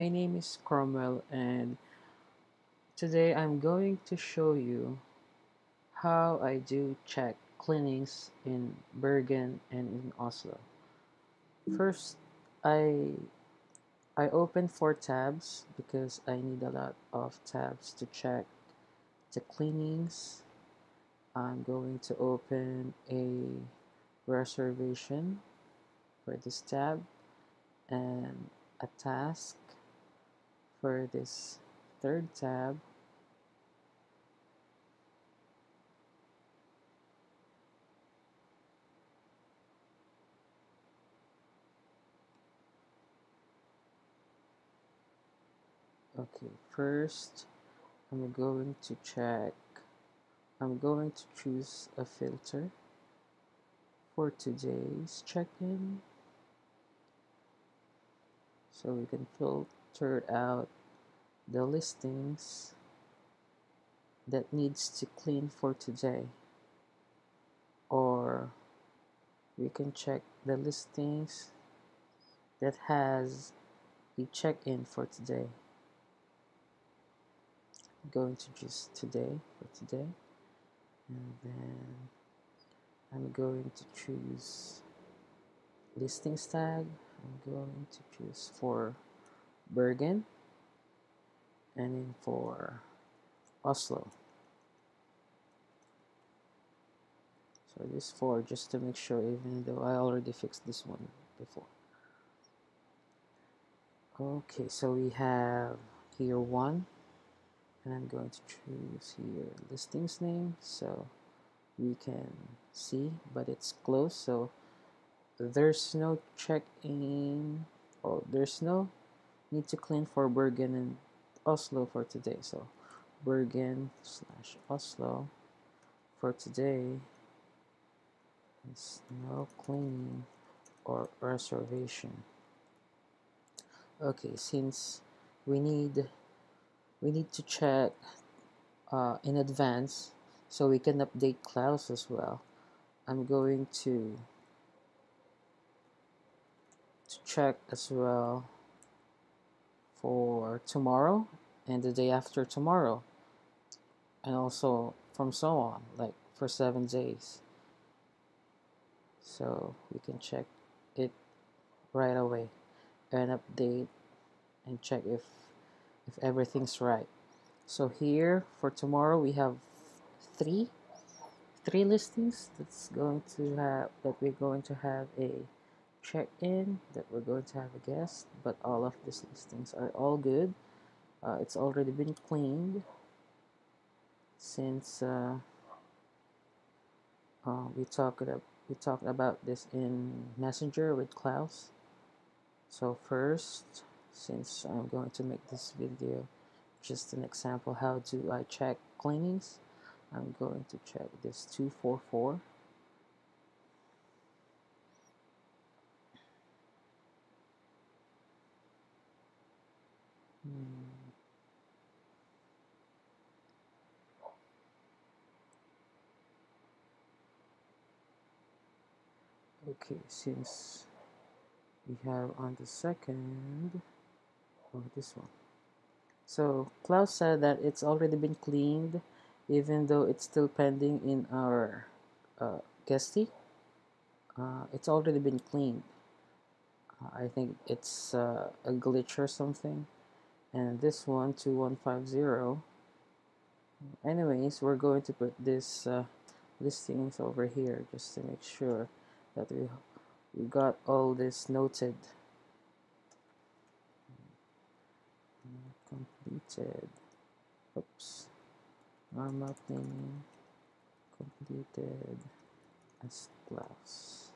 My name is Cromwell, and today I'm going to show you how I do check cleanings in Bergen and in Oslo. First, I I open 4 tabs because I need a lot of tabs to check the cleanings. I'm going to open a reservation for this tab and a task for this third tab. Okay, first I'm going to choose a filter for today's check-in so we can filter out the listings that needs to clean for today, or we can check the listings that has the check-in for today. I'm going to choose today for today, and then I'm going to choose listings tag. I'm going to choose for Bergen and then for Oslo. So this 4 just to make sure, even though I already fixed this one before. Okay, so we have here 1, and I'm going to choose here listings name so we can see, but it's closed, so there's no check-in, or there's no need to clean for Bergen and Oslo for today. So Bergen/Oslo for today is no cleaning or reservation. Okay, since we need we need to check in advance so we can update Klaus as well. I'm going to check as well for tomorrow and the day after tomorrow, and also from so on, like for 7 days, so we can check it right away and update and check if everything's right. So here for tomorrow we have three three listings that we're going to have a check-in, that we're going to have a guest, but all of these listings are all good. It's already been cleaned since we talked about this in Messenger with Klaus. So first, since I'm going to make this video just an example how do I check cleanings, I'm going to check this 244. Okay, since we have on the second, oh, this one. So Klaus said that it's already been cleaned, even though it's still pending in our guestie. It's already been cleaned. I think it's a glitch or something. And this one, 2150. Anyways, we're going to put this listings over here just to make sure that we got all this noted. Completed. Oops. Normal cleaning completed as class.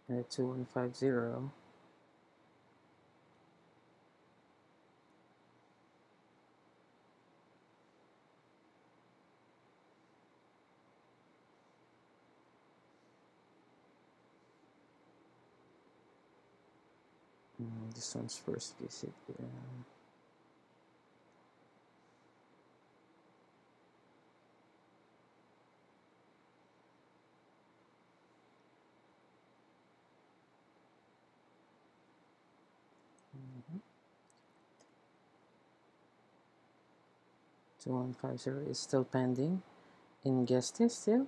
And 2150. This one's first visit. Yeah. 2150 is still pending in guesting still.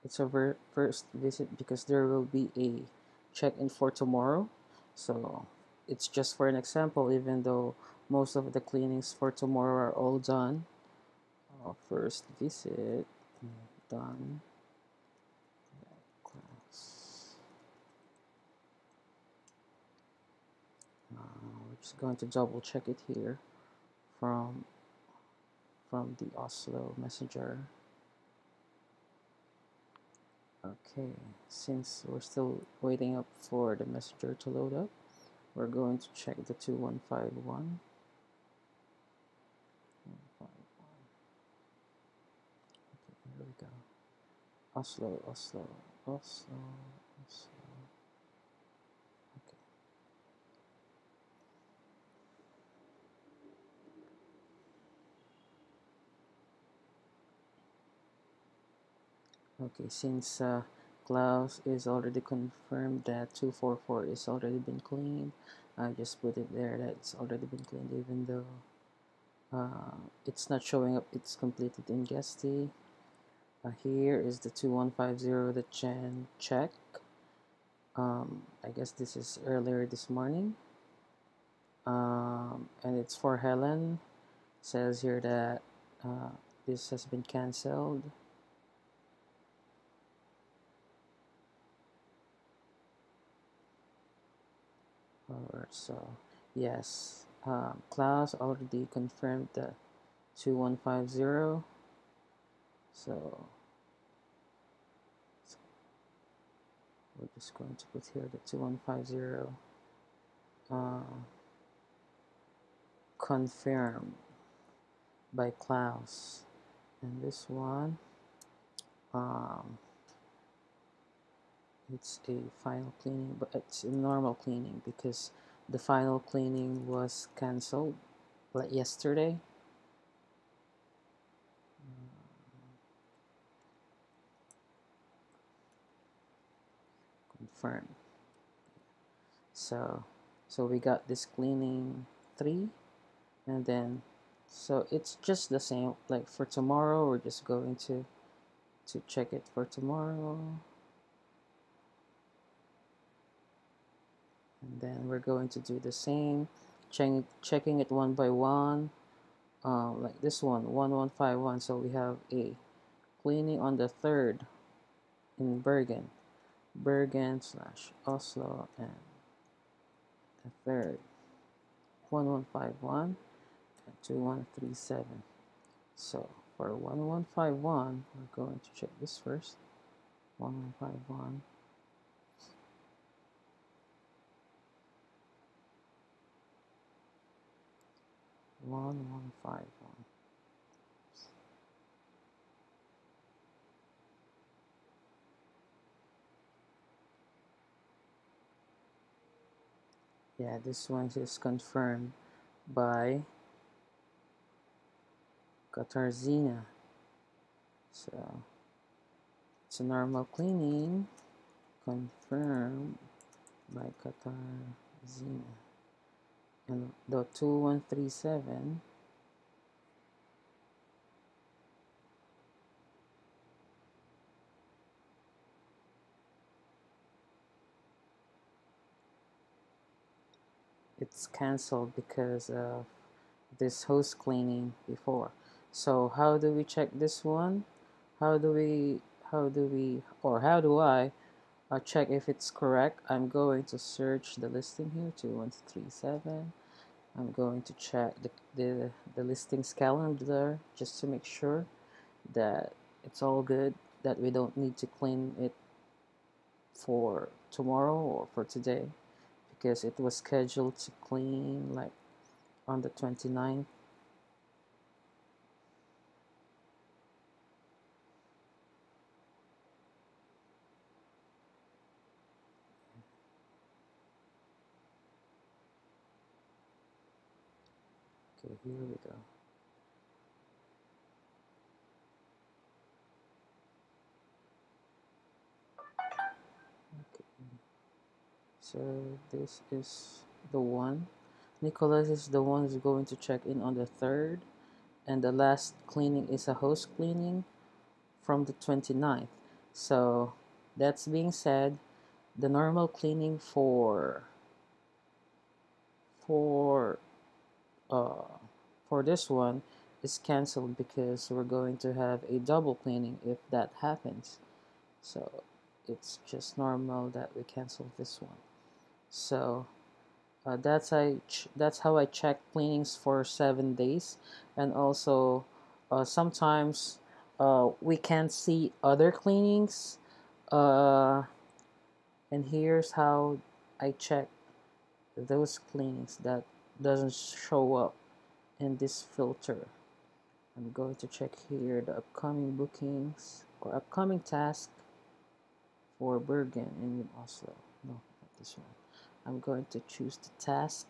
It's our first visit because there will be a check-in for tomorrow. So it's just for an example, even though most of the cleanings for tomorrow are all done. First visit done. Class. We're just going to double check it here from the Oslo Messenger. Okay, since we're still waiting up for the messenger to load up, we're going to check the 2151. Okay, here we go. Oslo, Oslo, Oslo, Oslo. Okay, since Klaus is already confirmed that 244 is already been cleaned, I just put it there that it's already been cleaned, even though it's not showing up. It's completed in Guesty. Here is the 2150 that Jen checked. I guess this is earlier this morning. And it's for Helen. It says here that this has been canceled. Alright, so yes, Klaus already confirmed the 2150. So we're just going to put here the 2150 confirmed by Klaus. And this one, it's a final cleaning, but it's a normal cleaning because the final cleaning was cancelled like yesterday. Confirmed. So we got this cleaning 3, and then so it's just the same like for tomorrow. We're just going to check it for tomorrow, and then we're going to do the same, checking it one by one. Like this one 1151, so we have a cleaning on the 3rd in Bergen / Oslo, and the 3rd 1151 and 2137. So for 1151, we're going to check this first. 1151. Yeah, this one is confirmed by Katarzina. So it's a normal cleaning confirmed by Katarzina. And the 2137, it's cancelled because of this host cleaning before. So how do we check this one? How do I check if it's correct? I'm going to search the listing here, 2137. I'm going to check the listings calendar just to make sure that it's all good, that we don't need to clean it for tomorrow or for today, because it was scheduled to clean like on the 29th. Okay, here we go. Okay. So this is the one. Nicholas is the one who's going to check in on the 3rd, and the last cleaning is a host cleaning from the 29th. So that's being said, the normal cleaning for uh for this one is canceled because we're going to have a double cleaning if that happens. So it's just normal that we cancel this one. So that's how I check cleanings for 7 days, and also sometimes we can see other cleanings, uh, and here's how I check those cleanings that doesn't show up in this filter. I'm going to check here the upcoming bookings or upcoming task for Bergen in Oslo. No, not this one. I'm going to choose the task.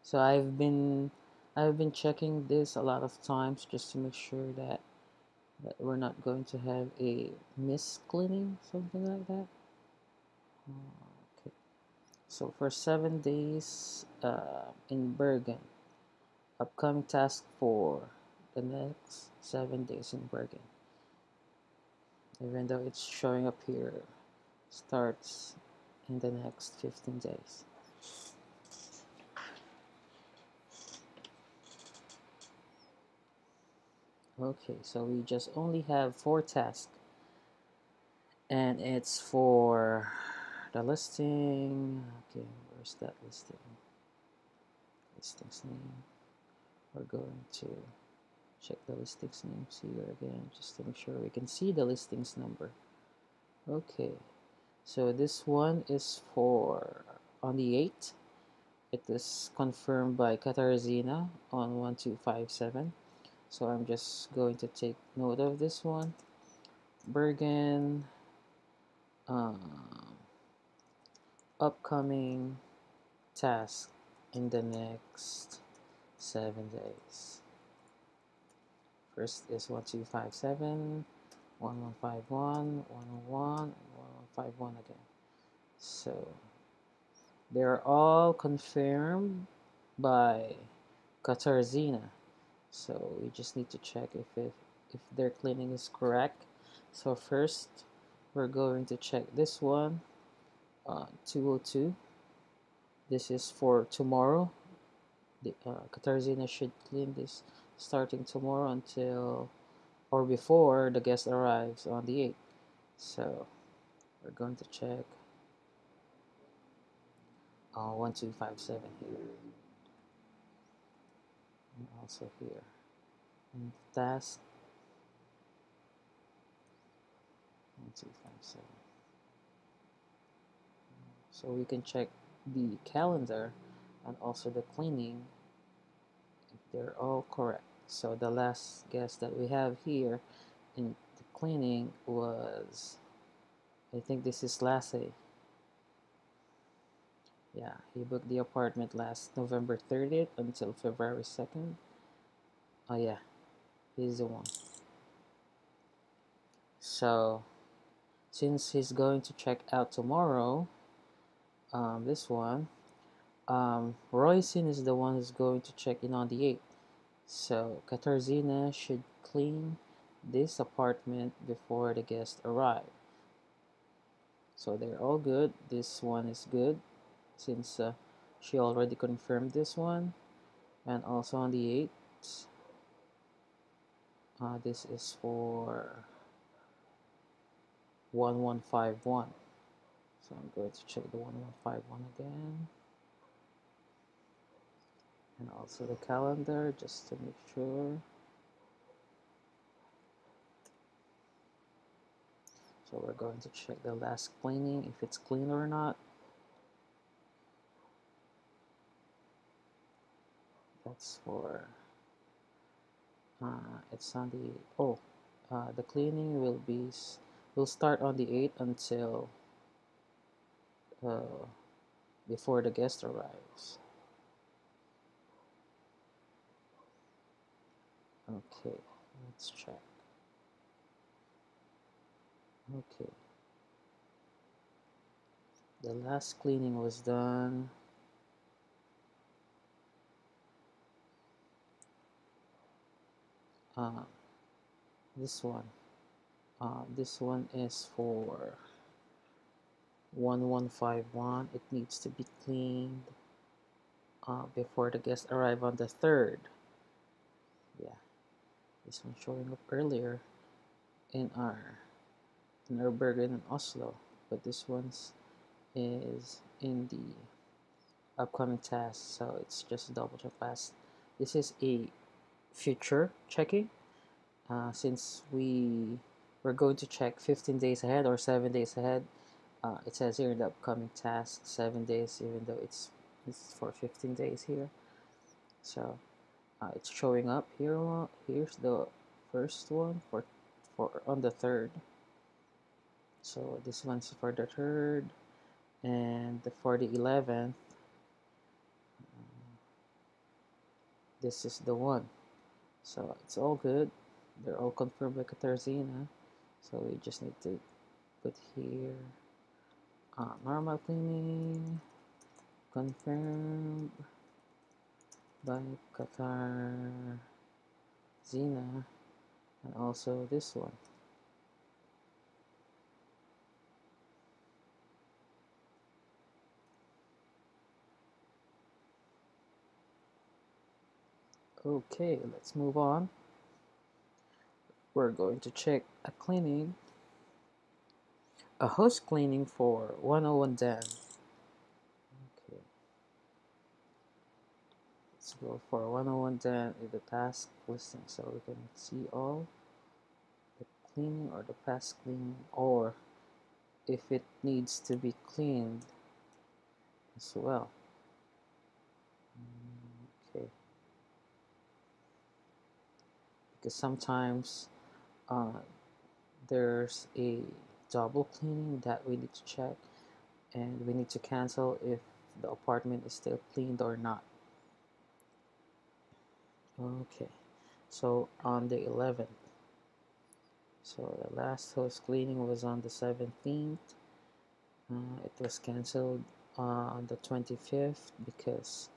So I've been checking this a lot of times just to make sure that we're not going to have a miss cleaning, something like that. Okay. So for 7 days in Bergen, upcoming task for the next 7 days in Bergen. Even though it's showing up here, starts in the next 15 days. Okay, so we just only have 4 tasks, and it's for the listing. Okay, where's that listing? Listings name. We're going to check the listings names here again just to make sure we can see the listings number. Okay, so this one is for on the 8th. It is confirmed by Katarzyna on 1257. So I'm just going to take note of this one. Bergen, um, upcoming task in the next 7 days. First is 1257, 1151, 101, and 1151 again. So they're all confirmed by Katarzyna. So we just need to check if their cleaning is correct. So first, we're going to check this one, 202. This is for tomorrow. The Katarzyna should clean this starting tomorrow until or before the guest arrives on the 8th. So we're going to check 1257 here, and also here. And task 1257. So we can check the calendar and also the cleaning if they're all correct. So the last guest that we have here in the cleaning was, I think this is Lasse. Yeah, he booked the apartment last November 30th until February 2nd. Oh yeah, he's the one. So since he's going to check out tomorrow, this one, Roycin is the one who's going to check in on the 8th. So Katarzyna should clean this apartment before the guests arrive. So they're all good. This one is good since she already confirmed this one. And also on the 8th, this is for 1151. So I'm going to check the 1151 again. And also the calendar just to make sure. So we're going to check the last cleaning if it's clean or not. That's for it's on the cleaning will start on the 8th until uh, before the guest arrives. Okay, let's check. Okay, the last cleaning was done. Uh, this one. This one is for 1151. It needs to be cleaned before the guests arrive on the 3rd. Yeah, this one showing up earlier in our Bergen in Oslo, but this one's is in the upcoming task, so it's just double check past. This is a future checking, since we're going to check 15 days ahead or 7 days ahead. It says here in the upcoming task 7 days, even though it's for 15 days here. So it's showing up here. Here's the first one for on the 3rd. So this one's for the 3rd, and for the 11th, this is the one. So it's all good. They're all confirmed by Katarzyna. So we just need to put here normal cleaning confirmed by Katarzyna, and also this one. Okay, let's move on. We're going to check a cleaning, a host cleaning for 101 Dan. Okay, let's go for 101 Dan in the task listing so we can see all the cleaning or the past cleaning, or if it needs to be cleaned as well. Okay, because sometimes uh, there's a double cleaning that we need to check, and we need to cancel if the apartment is still cleaned or not. Okay, so on the 11th, so the last house cleaning was on the 17th. It was canceled on the 25th because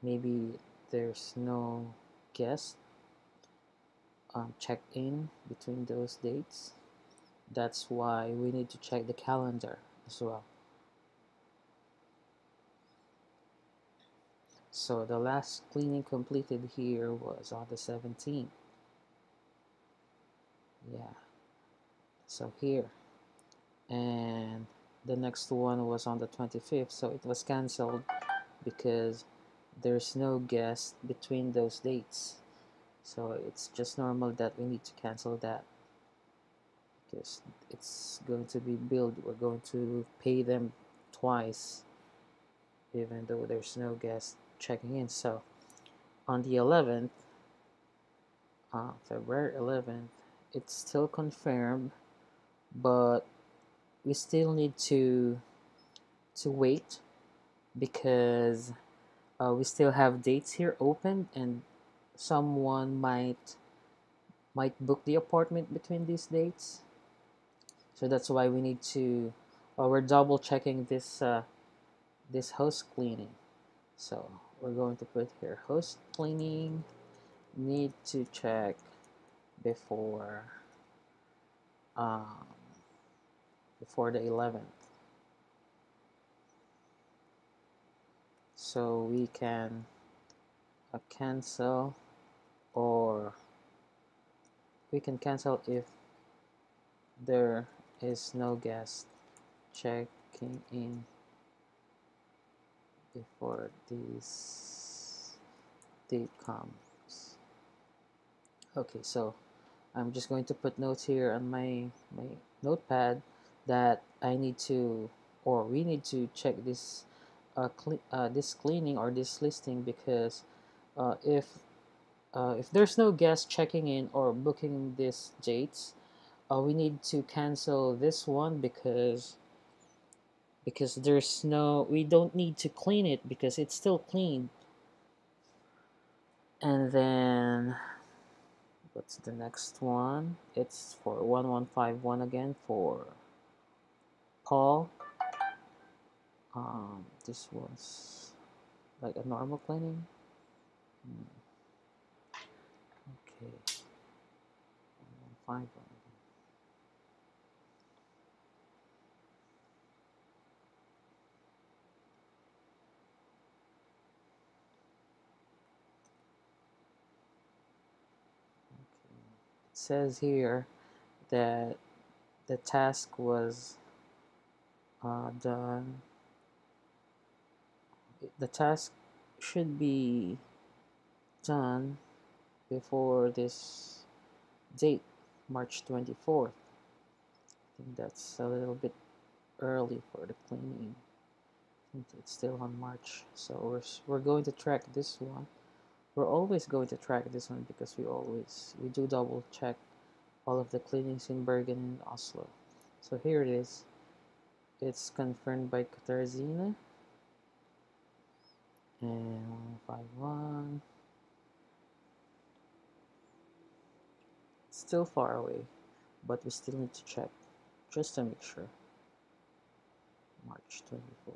maybe there's no guest checked in between those dates. That's why we need to check the calendar as well. So the last cleaning completed here was on the 17th. Yeah, so here. And the next one was on the 25th, so it was canceled because there's no guest between those dates. So it's just normal that we need to cancel that because it's going to be billed. We're going to pay them twice even though there's no guest checking in. So on the 11th, February 11th, it's still confirmed, but we still need to wait because we still have dates here open, and someone might book the apartment between these dates. So that's why we need to we're double checking this host cleaning. So we're going to put here host cleaning need to check before um, before the 11th, so we can cancel, or we can cancel if there is no guest checking in before this date comes. Okay, so I'm just going to put notes here on my notepad that I need to, or we need to check this this cleaning or this listing, because uh, if if there's no guest checking in or booking these dates, we need to cancel this one because there's no, we don't need to clean it because it's still clean. And then What's the next one? It's for 1151 again for Paul. This was like a normal cleaning. Okay, 1151. It says here that the task was done. The task should be done before this date, March 24th. I think that's a little bit early for the cleaning. I think it's still on March, so we're going to track this one. We're always going to track this one because we do double check all of the cleanings in Bergen and Oslo. So here it is. It's confirmed by Katarzyna and 151. Still far away, but we still need to check just to make sure. March 24th.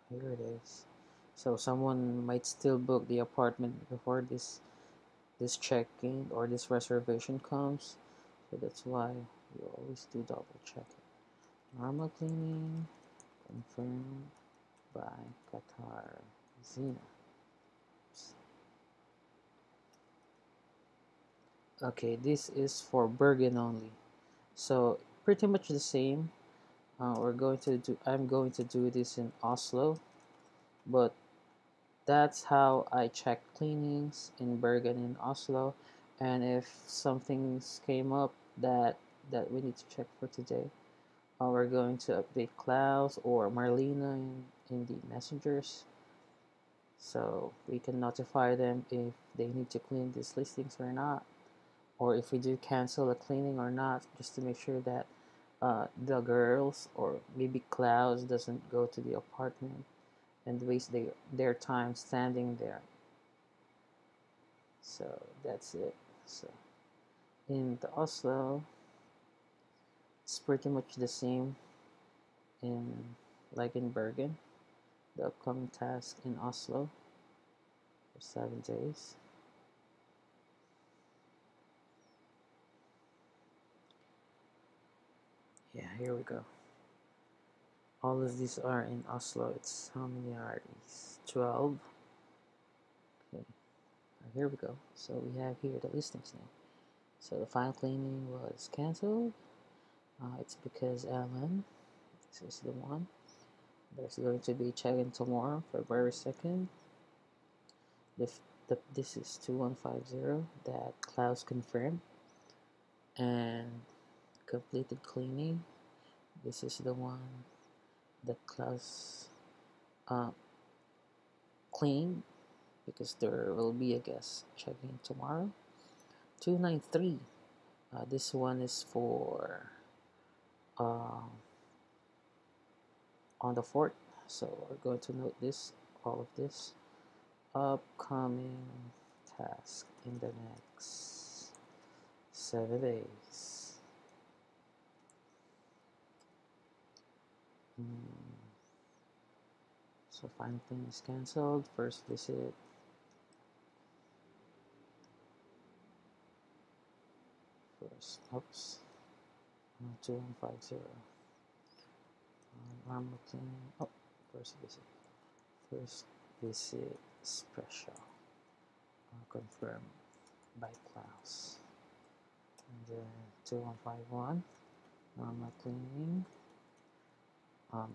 Here it is. So someone might still book the apartment before this check-in or this reservation comes. So that's why we always do double check it. Normal cleaning confirmed by Qatar Zina. Okay, this is for Bergen only. So pretty much the same. I'm going to do this in Oslo, but that's how I check cleanings in Bergen and Oslo. And if something came up that we need to check for today, we're going to update Klaus or Marlena in the messengers, so we can notify them if they need to clean these listings or not, or if we do cancel a cleaning or not, just to make sure that the girls or maybe Klaus doesn't go to the apartment and waste their time standing there. So that's it. So in the Oslo, it's pretty much the same in like in Bergen. The upcoming task in Oslo for 7 days. Yeah, here we go. All of these are in Oslo. It's how many are these? 12. Okay, here we go. So we have here the listings now. So the final cleaning was cancelled. It's because Ellen, this is the one. There's going to be check-in tomorrow, February 2nd. This is 2150 that Klaus confirmed. And completed cleaning. This is the one that Klaus cleaned because there will be a guest checking tomorrow. 293. This one is for uh, on the 4th. So we're going to note this, all of this. Upcoming task in the next 7 days. So final thing is cancelled. First visit. Oops. 2150. Normal cleaning. Oh, first visit. First visit special. Confirmed by Klaus. And then 2151. Normal cleaning.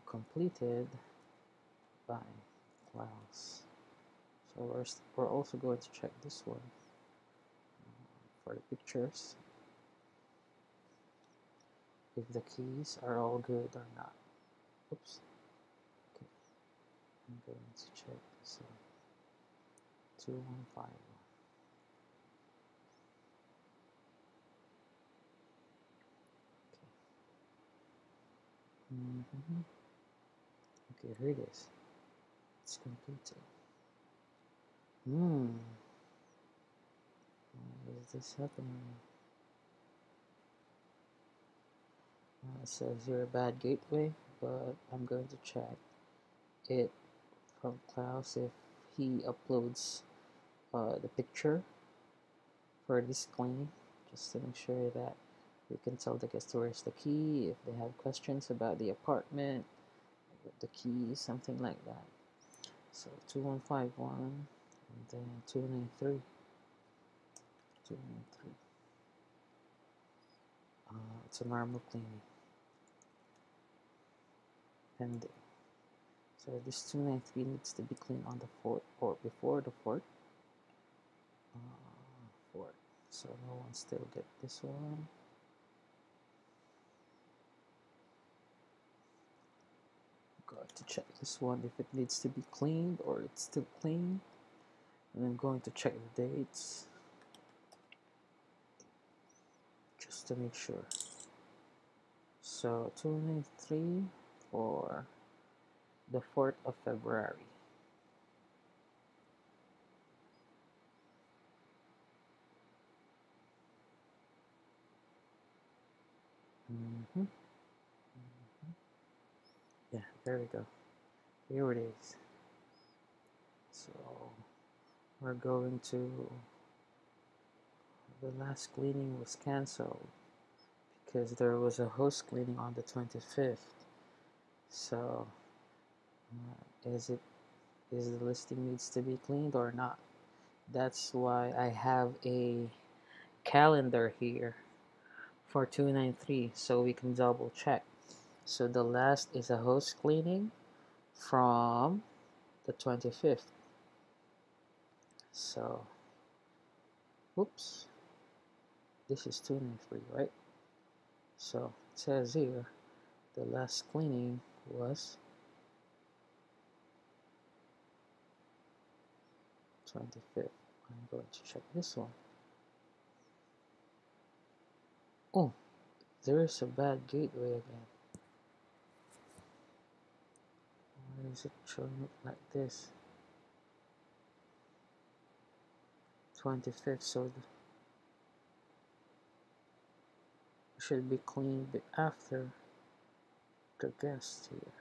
Completed by Klaus. So we're also going to check this one for the pictures, if the keys are all good or not. Oops. Okay. I'm going to check this one. 2151. Okay. Okay, here it is. It's completed. is this happening? It says here bad gateway, but I'm going to check it from Klaus if he uploads the picture for this cleaning, just to make sure that we can tell the guest where's the key, if they have questions about the apartment, the key, something like that. So 2151 and then 293. 293. It's a normal cleaning. Pending. So this 293 needs to be cleaned on the fort or before the fort. Fort. So no one still get this one. Got to check this one if it needs to be cleaned or it's still clean. And I'm going to check the dates just to make sure. So 293 for the 4th of February. Yeah, there we go. Here it is. So we're going to, the last cleaning was canceled because there was a host cleaning on the 25th. So is the listing needs to be cleaned or not? That's why I have a calendar here for 293 so we can double check. So the last is a host cleaning from the 25th. So, whoops, this is 293, right? So it says here the last cleaning was 25th. I'm going to check this one. Oh, there's a bad gateway again. Why is it showing it like this? 25th, so it should be cleaned after the guest here.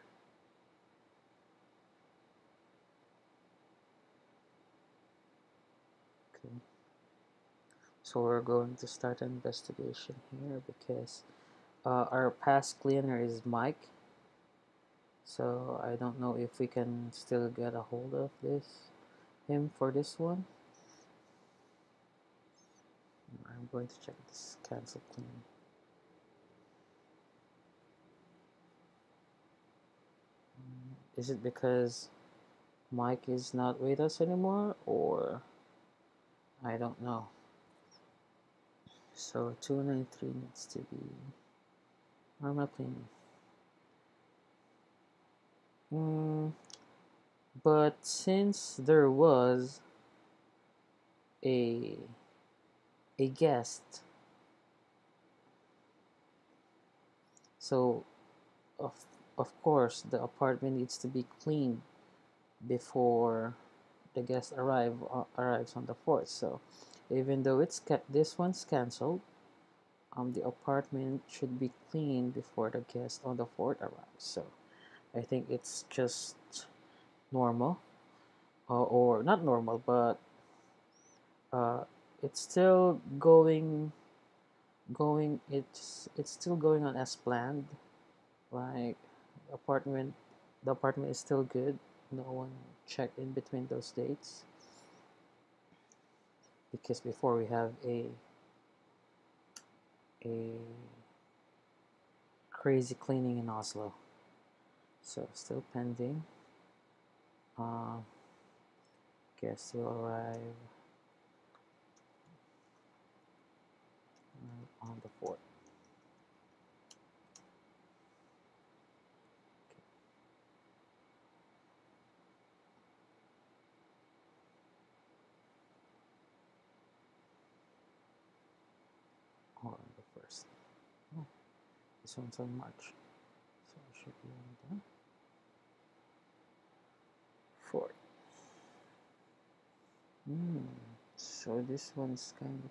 Okay. So we're going to start an investigation here because our past cleaner is Mike. So I don't know if we can still get a hold of him for this one. I'm going to check this cancel clean. Is it because Mike is not with us anymore, or I don't know. So 293 needs to be normal cleaning. But since there was a guest, so of course the apartment needs to be cleaned before the guest arrives on the 4th. So even though this one's canceled, the apartment should be cleaned before the guest on the 4th arrives. So I think it's just normal, or not normal, but it's still going. It's still going on as planned. Like apartment, the apartment is still good. No one checked in between those dates because before we have a crazy cleaning in Oslo. So still pending. Guests will arrive on the 4th. Or on the 1st. Oh, this one's on March. So it should be on the 4th. So this one's kind of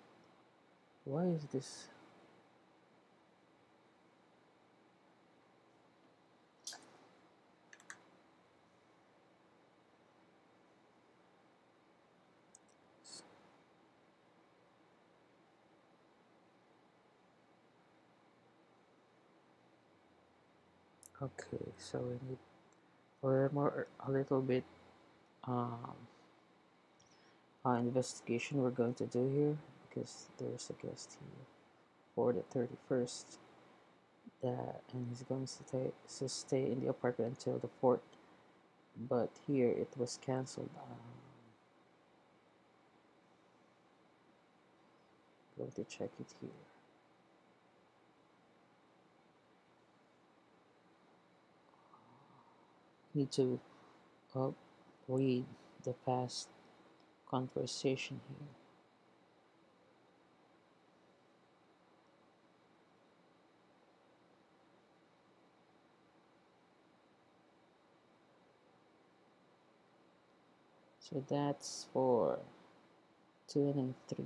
Why is this? Okay, so we need a little bit um, investigation we're going to do here because there's a guest here for the 31st that and he's going to stay in the apartment until the 4th, but here it was cancelled. Going to check it here. Need to uh, read the past conversation here. So that's for 2 and 3.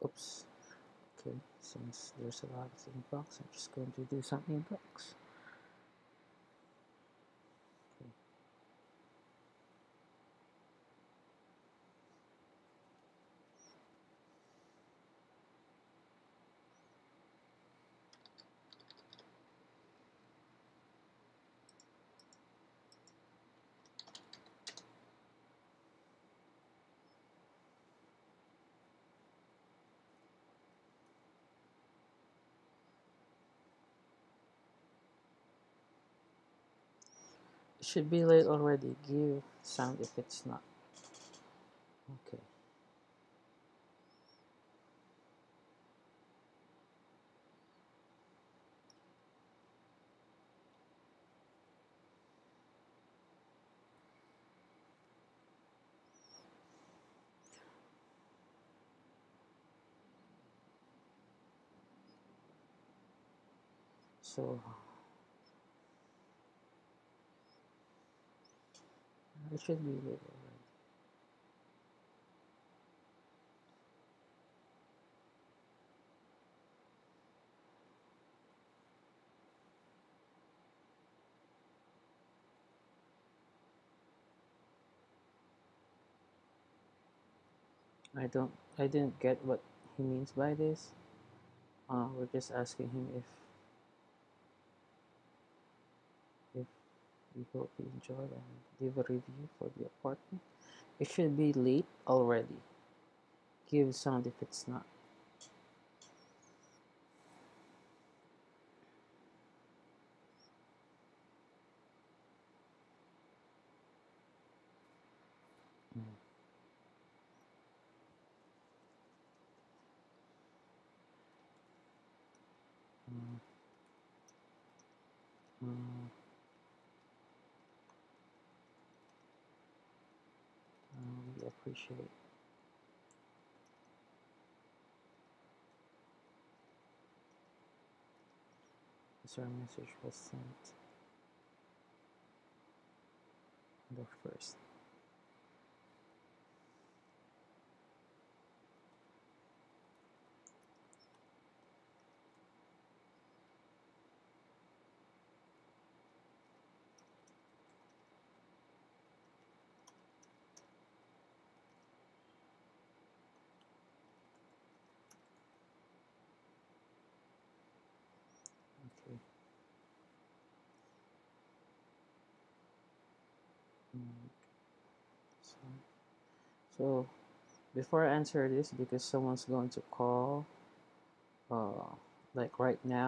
Oops. Okay, since there's a lot of inbox, I'm just going to do some inbox. Okay. It should be late already. Give sound if it's not. Okay. So it should be late already. I didn't get what he means by this. We're just asking him if we hope he enjoyed and leave a review for the apartment. It should be late already. Give sound if it's not. Mm, mm, mm, we appreciate this. Our message was sent the first. Okay. Mm, so, so before I answer this, because someone's going to call, uh, like right now.